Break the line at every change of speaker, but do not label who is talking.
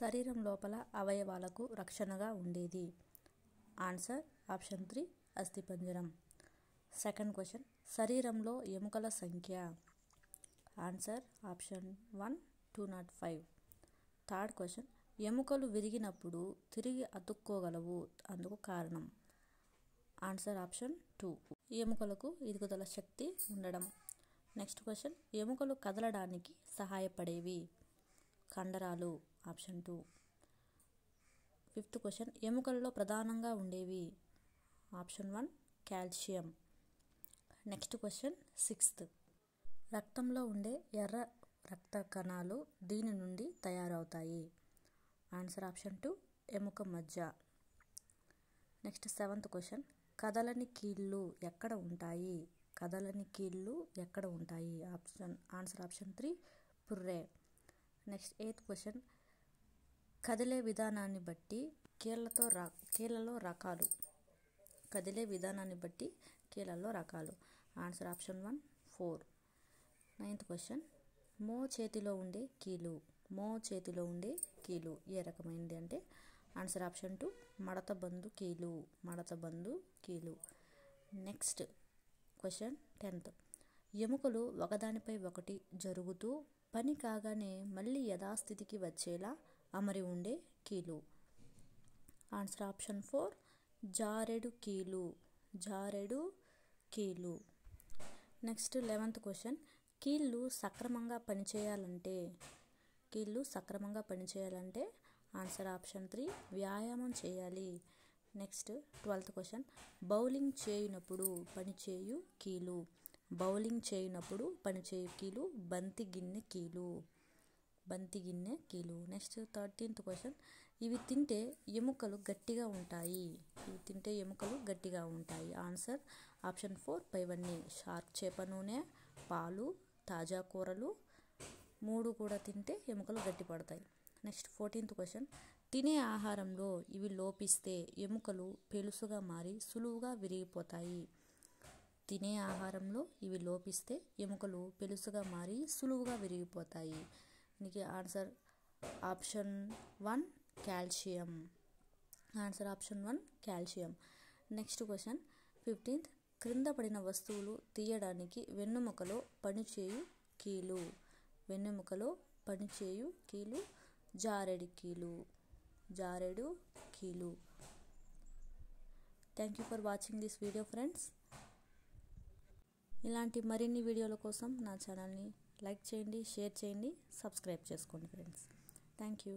శరీరం లోపల అవయవాలకు రక్షణగా ఉండేది? Answer option 3 అస్థిపంజరం. సెకండ్ క్వశ్చన్, శరీరంలో ఎముకల సంఖ్య? Answer option 1 205. థర్డ్ క్వశ్చన్, ఎముకలు విరిగినప్పుడు తిరిగి అతుక్కోగలవు, అందుకు కారణం? ఆన్సర్ ఆప్షన్ 2 ఎముకలకు ఇరుగుదల శక్తి ఉండడం. నెక్స్ట్ క్వశ్చన్, ఎముకలు కదలడానికి సహాయపడేవి? కండరాలు, ఆప్షన్ 2. ఫిఫ్త్ క్వశ్చన్, ఎముకలలో ప్రధానంగా ఉండేవి? Option 1 calcium. Next question, sixth, రక్తంలో ఉండే ఎర్ర రక్త కణాలు దీని నుండి తయారవుతాయి? ఆన్సర్ ఆప్షన్ 2 ఎముక మజ్జ. నెక్స్ట్ సెవెంత్ క్వశ్చన్, కదలని కీళ్ళు ఎక్కడ ఉంటాయి? కదలని కీళ్ళు ఎక్కడ ఉంటాయి? ఆన్సర్ ఆప్షన్ 3 పుర్రె. నెక్స్ట్ ఎయిత్ క్వశ్చన్, కదిలే విధానాన్ని బట్టి కీళ్ళలో రకాలు? కదిలే విధానాన్ని బట్టి కీళ్ళలో రకాలు. Answer option 1 4. నైన్త్ క్వశ్చన్, మో చేతిలో ఉండే కీలు? మో చేతిలో ఉండే కీలు ఏ రకమైనది అంటే? ఆన్సర్ ఆప్షన్ 2 మడతబందు కీలు. మడతబందు కీలు. నెక్స్ట్ క్వశ్చన్ 10th, ఎముకలు ఒకదానిపై ఒకటి జరుగుతూ పని కాగానే మళ్ళీ యథాస్థితికి వచ్చేలా అమరి ఉండే కీలు? ఆన్సర్ ఆప్షన్ 4 జారెడు కీలు. జారెడు కీలు. నెక్స్ట్ 11th క్వశ్చన్, కీళ్ళు సక్రమంగా పనిచేయాలంటే? ఆన్సర్ ఆప్షన్ 3 వ్యాయామం చేయాలి. నెక్స్ట్ 12th క్వశ్చన్, బౌలింగ్ చేయునప్పుడు పనిచేయు కీలు? బౌలింగ్ చేయునప్పుడు పనిచేయు కీలు బంతి గిన్నె కీలు. బంతి గిన్నె కీలు. నెక్స్ట్ 13th క్వశ్చన్, ఇవి తింటే ఎముకలు గట్టిగా ఉంటాయి. ఆన్సర్ ఆప్షన్ 4 పైవన్నీ. షార్క్ చేప నూనె, పాలు, తాజా కూరలు 3 కూడా తింటే ఎముకలు గట్టిపడతాయి. నెక్స్ట్ 14th క్వశ్చన్, తినే ఆహారంలో ఇవి లోపిస్తే ఎముకలు పెలుసుగా మారి సులువుగా విరిగిపోతాయి? తినే ఆహారంలో ఇవి లోపిస్తే ఎముకలు పెలుసుగా మారి సులువుగా విరిగిపోతాయి. దీనికి answer option 1 calcium. Answer option 1 calcium. Next question 15th, క్రింద పడిన వస్తువులు తీయడానికి వెన్నెముకలో పనిచేయు కీలు? వెన్నెముకలో పనిచేయు కీలు జారెడు కీలు. జారెడు కీలు. Thank you for watching this video friends. ఇలాంటి మరిన్ని వీడియోల కోసం నా ఛానల్ని లైక్ చేయండి, షేర్ చేయండి, సబ్స్క్రైబ్ చేసుకోండి ఫ్రెండ్స్. Thank you.